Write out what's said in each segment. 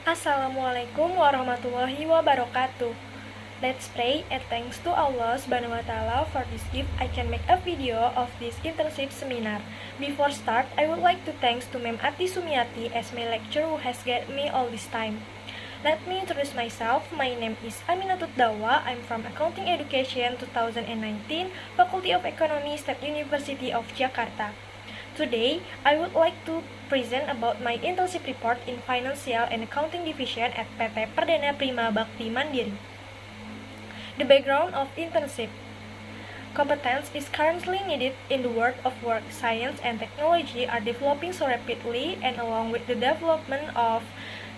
Assalamualaikum warahmatullahi wabarakatuh. Let's pray and thanks to Allah Subhanahu wa Ta'ala for this gift. I can make a video of this internship seminar. Before start, I would like to thanks to Mem Ati Sumiati as my lecturer who has guided me all this time. Let me introduce myself. My name is Aminatul Dawa. I'm from Accounting Education 2019, Faculty of Economy, State University of Jakarta. Today, I would like to present about my internship report in Financial and Accounting Division at PT Perdana Prima Bakti Mandiri. The background of internship. Competence is currently needed in the world of work. Science and technology are developing so rapidly, and along with the development of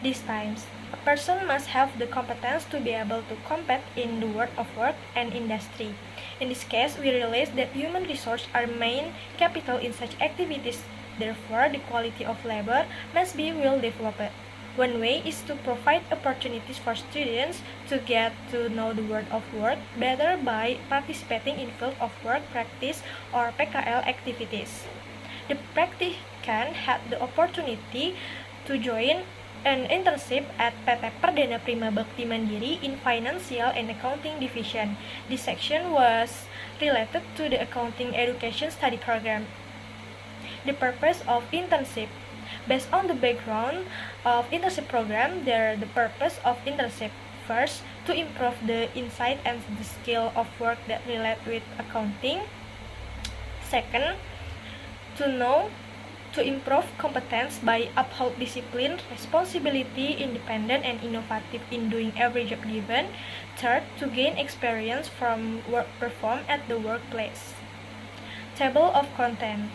these times, a person must have the competence to be able to compete in the world of work and industry. In this case, we realize that human resources are main capital in such activities. Therefore, the quality of labor must be well developed. One way is to provide opportunities for students to get to know the world of work better by participating in field of work practice or PKL activities. The practicant had the opportunity to join an internship at PT Perdana Prima Bakti Mandiri in Financial and Accounting Division. This section was related to the Accounting Education Study Program. The purpose of internship. Based on the background of internship program, the purpose of internship. First, to improve the insight and the skill of work that relate with accounting. Second, to improve competence by uphold discipline, responsibility, independent, and innovative in doing every job given. Third, to gain experience from work performed at the workplace. Table of content.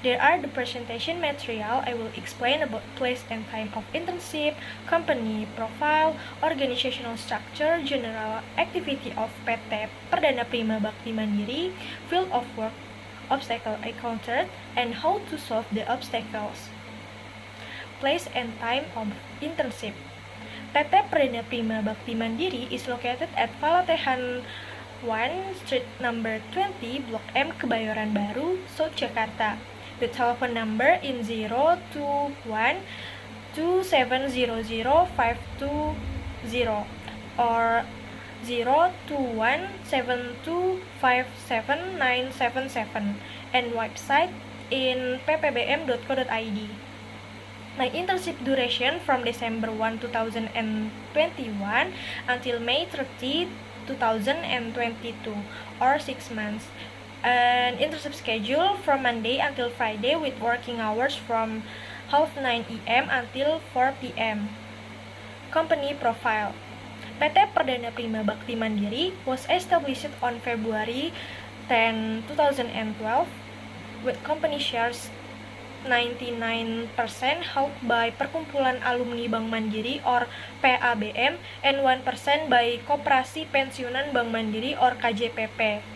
There are the presentation material. I will explain about place and time of internship, company profile, organizational structure, general activity of PT Perdana Prima Bakti Mandiri, field of work, obstacle encountered, and how to solve the obstacles. Place and time of internship. PT Perdana Prima Bakti Mandiri is located at Falatehan 1, Street number 20, Blok M, Kebayoran Baru, South Jakarta. The telephone number in 021 2700 520 or 02172579777 and website in ppbm.co.id. My internship duration from December 1, 2021 until May 30, 2022 or 6 months. An internship schedule from Monday until Friday with working hours from 9 a.m. until 4 p.m. Company profile. PT Perdana Prima Bakti Mandiri was established on February 10, 2012 with company shares 99% held by Perkumpulan Alumni Bank Mandiri or PABM and 1% by Koperasi Pensiunan Bank Mandiri or KJPP.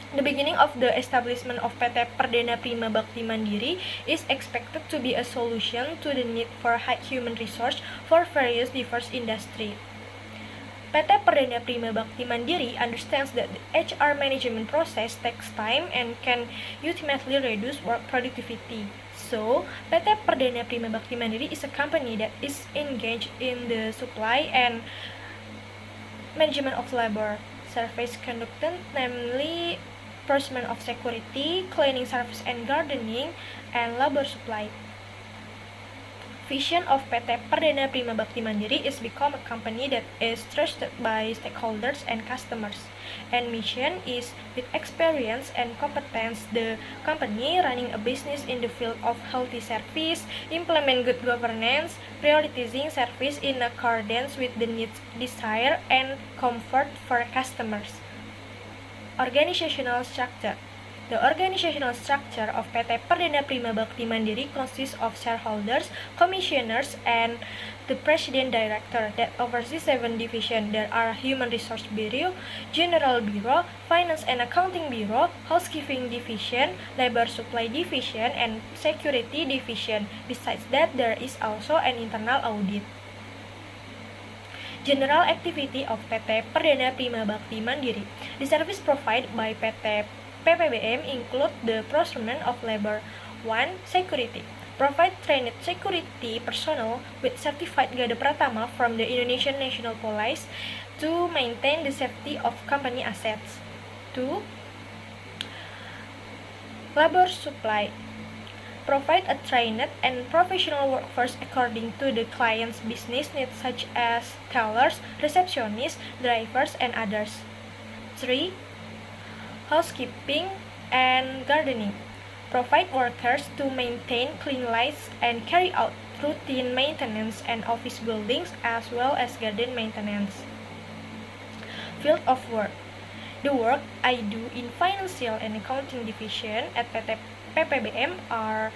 The beginning of the establishment of PT Perdana Prima Bakti Mandiri is expected to be a solution to the need for high human resource for various diverse industry. PT Perdana Prima Bakti Mandiri understands that the HR management process takes time and can ultimately reduce work productivity. So, PT Perdana Prima Bakti Mandiri is a company that is engaged in the supply and management of labor service conducted, namely enforcement of security, cleaning service and gardening, and labor supply. Vision of PT Perdana Prima Bakti Mandiri is become a company that is trusted by stakeholders and customers. And mission is with experience and competence the company running a business in the field of healthy service, implement good governance, prioritizing service in accordance with the needs, desire, and comfort for customers. Organizational structure. The organizational structure of PT Perdana Prima Bakti Mandiri consists of shareholders, commissioners, and the president director that oversees 7 divisions. There are Human Resource Bureau, General Bureau, Finance and Accounting Bureau, Housekeeping Division, Labor Supply Division, and Security Division. Besides that, there is also an internal audit. General activity of PT Perdana Prima Bakti Mandiri. The service provided by PT PPBM include the procurement of labor. 1. Security. Provide trained security personnel with certified Garda Pratama from the Indonesian National Police to maintain the safety of company assets. 2. Labor supply. Provide a trained and professional workforce according to the client's business needs such as tellers, receptionists, drivers, and others. 3. Housekeeping and gardening. Provide workers to maintain clean lights and carry out routine maintenance and office buildings as well as garden maintenance. Field of work. The work I do in Financial and Accounting Division at PT PPBM are: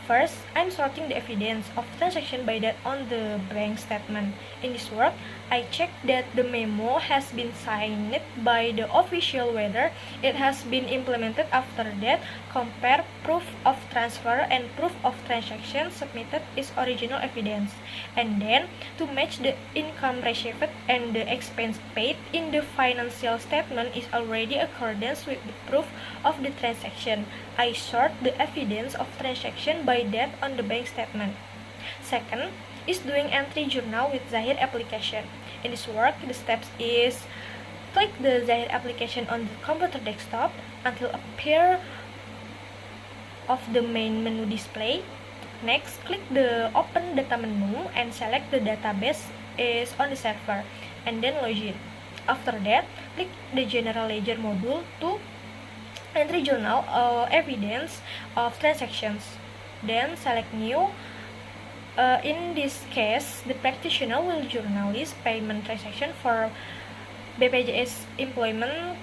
first, I'm sorting the evidence of transaction by date on the bank statement. In this work, I check that the memo has been signed by the official whether it has been implemented. After that, compare proof of transfer and proof of transaction submitted is original evidence. And then, to match the income received and the expense paid in the financial statement is already accordance with the proof of the transaction. I sort the evidence of transaction by date on the bank statement. Second is doing entry journal with Zahir application. In this work, the steps is click the Zahir application on the computer desktop until appear of the main menu display. Next, click the open data menu and select the database is on the server and then login. After that, click the general ledger module to entry journal evidence of transactions. Then select new. In this case, the practitioner will journalist payment transaction for BPJS Employment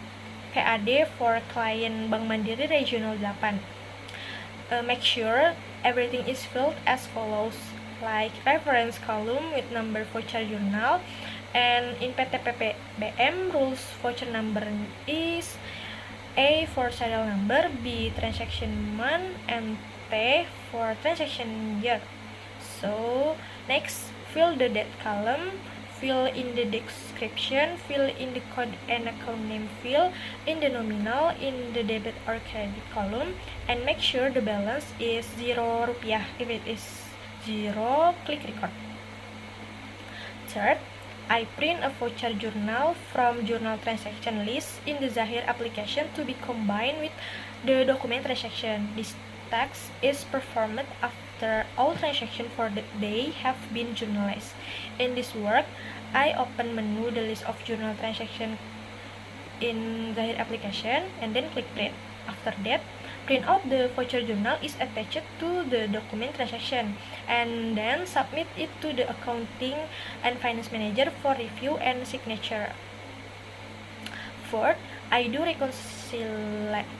PAD for client Bank Mandiri Regional 8. Make sure everything is filled as follows, like reference column with number voucher journal, and in PT PPBM rules voucher number is A for serial number, B transaction month, and T for transaction year. So next, fill the date column, fill in the description, fill in the code and account name field, in the nominal, in the debit or credit column, and make sure the balance is 0 rupiah. If it is 0, click record. Third, I print a voucher journal from journal transaction list in the Zahir application to be combined with the document transaction. This task is performed after all transactions for the day have been journalized. In this work, I open menu the list of journal transaction in Zahir application and then click print. After that, print out the voucher journal is attached to the document transaction and then submit it to the accounting and finance manager for review and signature. Fourth, I do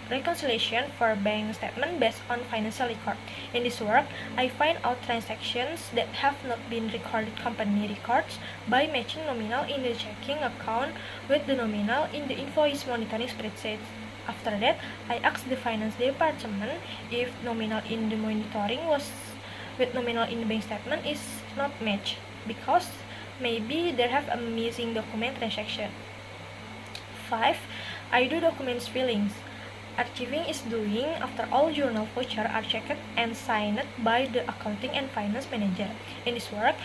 reconciliation for bank statement based on financial record. In this work, I find out transactions that have not been recorded company records by matching nominal in the checking account with the nominal in the invoice monitoring spreadsheet. After that, I ask the finance department if nominal in the monitoring was with nominal in the bank statement is not matched because maybe they have a missing document transaction. 5. I do documents fillings. Archiving is doing after all journal voucher are checked and signed by the accounting and finance manager. In this work,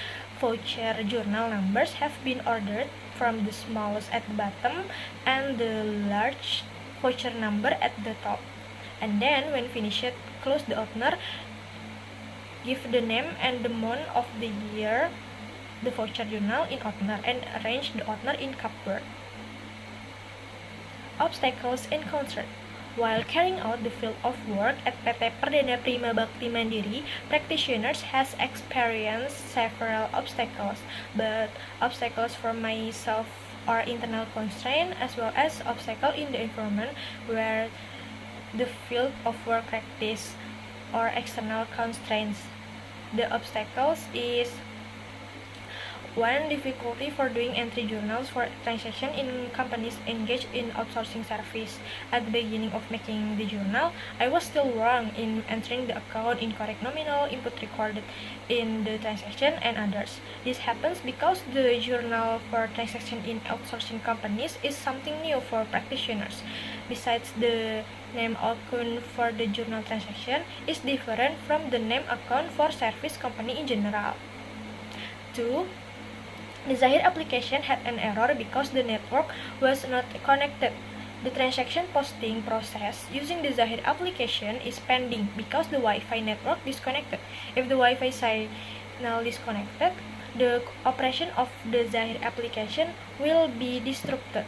voucher journal numbers have been ordered from the smallest at the bottom and the large voucher number at the top. And then when finished, close the opener, give the name and the month of the year the voucher journal in opener and arrange the opener in cupboard. Obstacles encountered. While carrying out the field of work at PT Perdana Prima Bakti Mandiri, practitioners has experienced several obstacles, but obstacles for myself are internal constraint as well as obstacle in the environment where the field of work practice or external constraints. The obstacles is One difficulty for doing entry journals for transaction in companies engaged in outsourcing service. At the beginning of making the journal, I was still wrong in entering the account, incorrect nominal, input recorded in the transaction, and others. This happens because the journal for transaction in outsourcing companies is something new for practitioners. Besides, the name account for the journal transaction is different from the name account for service company in general. 2. The Zahir application had an error because the network was not connected. The transaction posting process using the Zahir application is pending because the Wi-Fi network disconnected. If the Wi-Fi signal disconnected, the operation of the Zahir application will be disrupted.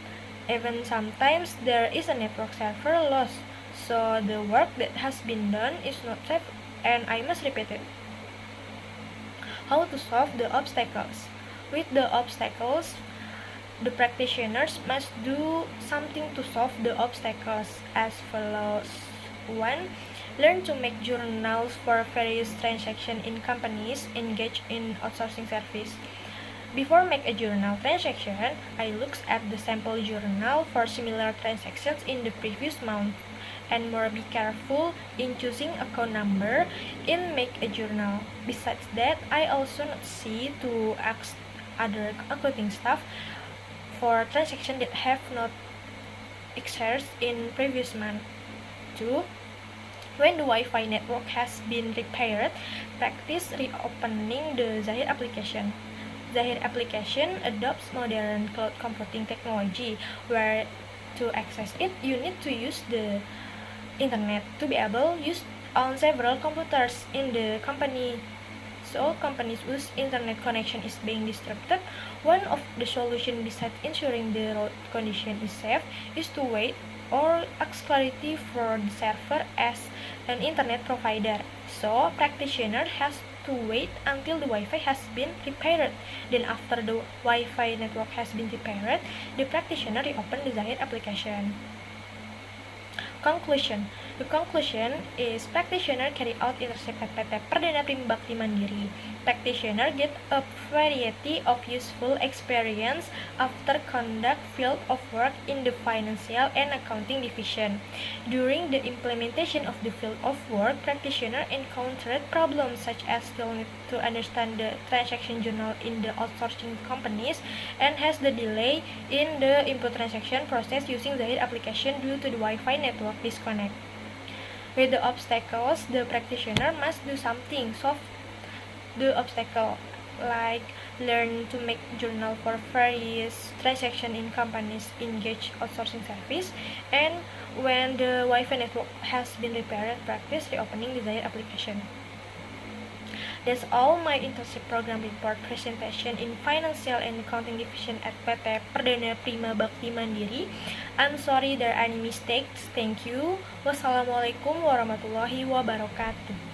Even sometimes there is a network server loss, so the work that has been done is not safe and I must repeat it. How to solve the obstacles? With the obstacles, the practitioners must do something to solve the obstacles as follows. 1. Learn to make journals for various transactions in companies engaged in outsourcing service. Before make a journal transaction, I look at the sample journal for similar transactions in the previous month, and more be careful in choosing account number in make a journal. Besides that, I also not see to ask other accounting staff for transactions that have not occurred in previous month. 2. When the Wi-Fi network has been repaired, practice reopening the Zahir application. Zahir application adopts modern cloud computing technology, where to access it, you need to use the internet to be able to use on several computers in the company. So companies whose internet connection is being disrupted, one of the solutions besides ensuring the root condition is safe is to wait or ask clarity for the server as an internet provider. So practitioner has to wait until the Wi-Fi has been repaired. Then after the Wi-Fi network has been repaired, the practitioner reopen the Zahir application. Conclusion. The conclusion is practitioner carry out internship at PT Perdana Prima Bakti Mandiri. Practitioner get a variety of useful experience after conduct field of work in the financial and accounting division. During the implementation of the field of work, practitioner encountered problems such as still need to understand the transaction journal in the outsourcing companies and has the delay in the input transaction process using Zahir application due to the Wi-Fi network disconnect. With the obstacles, the practitioner must do something, solve the obstacle, like learn to make journal for various transactions in companies engaged outsourcing service, and when the Wi-Fi network has been repaired, practice reopening the Zahir application. That's all my internship program report presentation in Financial and Accounting Division at PT Perdana Prima Bakti Mandiri. I'm sorry there are any mistakes. Thank you. Wassalamualaikum warahmatullahi wabarakatuh.